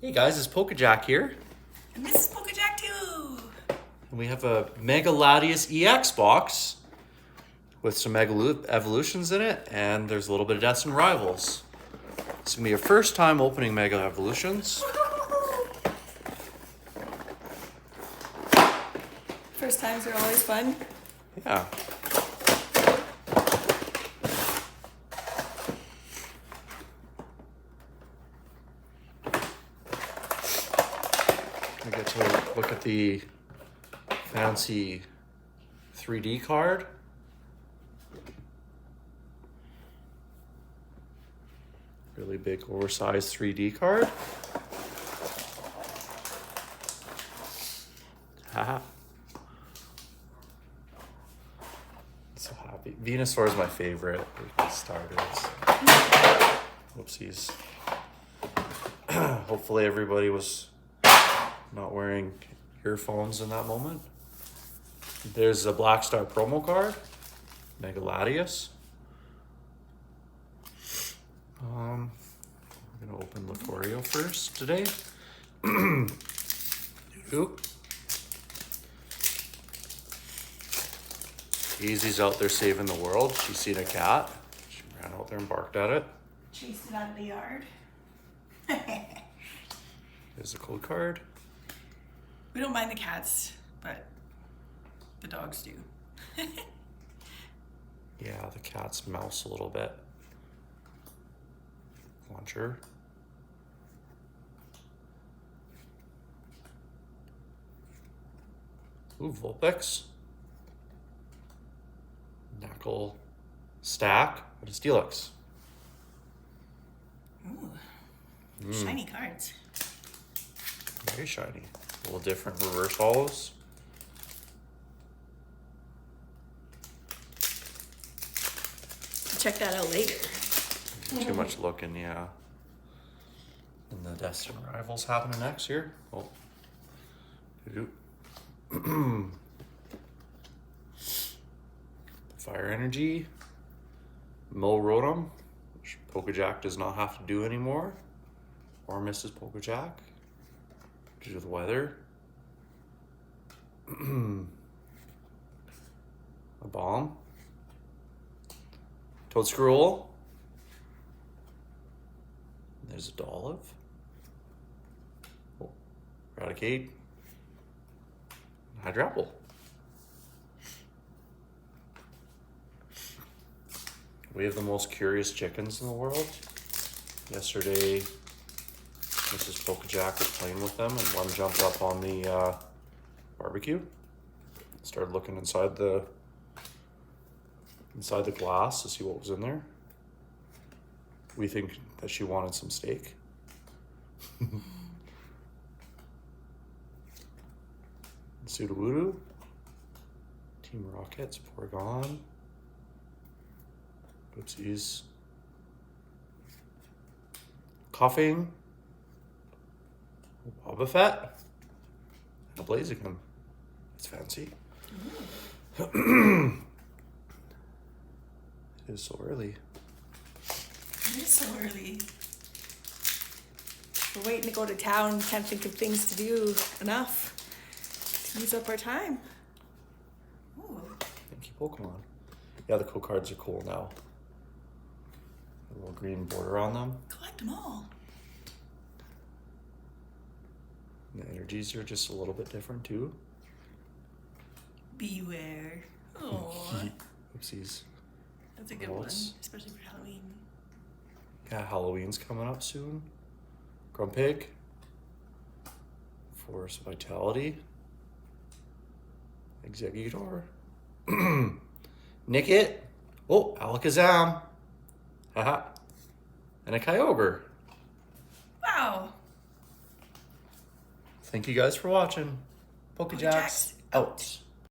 Hey guys, it's PokeJack here. And this is PokeJack too. And we have a Mega Latias EX box with some Mega Evolutions in it, and there's a little bit of Destined Rivals. It's gonna be your first time opening Mega Evolutions. First times are always fun. Yeah. We get to look at the fancy 3D card. Really big, oversized 3D card. Haha. So happy. Venusaur is my favorite for starters. Whoopsies. Hopefully everybody was not wearing earphones in that moment. There's a Black Star promo card, Mega Latias. I'm gonna open Lucario first today. Ooh. Easy's out there saving the world. She's seen a cat. She ran out there and barked at it. Chased it out of the yard. There's a code card. We don't mind the cats, but the dogs do. Yeah, the cats mouse a little bit. Launcher. Ooh, Vulpix. Knuckle. Stack. What is Steelix? Ooh, shiny cards. Very shiny. A little different reverse hollows. Check that out later. Too much looking, yeah. And the Destined Rivals happening next year. Oh. Fire Energy. Mo Rotom, which PokeJack does not have to do anymore. Or Mrs. PokeJack. Due to the weather. A Bomb. Toadscroll. There's a Dolliv. Oh, Eradicate. Hydrapple. We have the most curious chickens in the world. Yesterday, Mrs. PokeJack was playing with them, and one jumped up on the barbecue. Started looking inside the glass to see what was in there. We think that she wanted some steak. Sudowoodo. Team Rockets, Porygon. Oopsies. Coughing. Boba Fett. And a Blaziken. It's fancy. It is so early. It is so early. We're waiting to go to town. Can't think of things to do enough to use up our time. Ooh. Thank you, Pokemon. Yeah, the code cards are cool now. A little green border on them. Collect them all. And the energies are just a little bit different too. Beware. Oh, Oopsies. that's a good one, especially for Halloween. Yeah, Halloween's coming up soon. Grumpig. Force Vitality. Exeggutor. Nickit. Oh, Alakazam. Haha. And a Kyogre. Wow. Thank you guys for watching. PokeJack's out.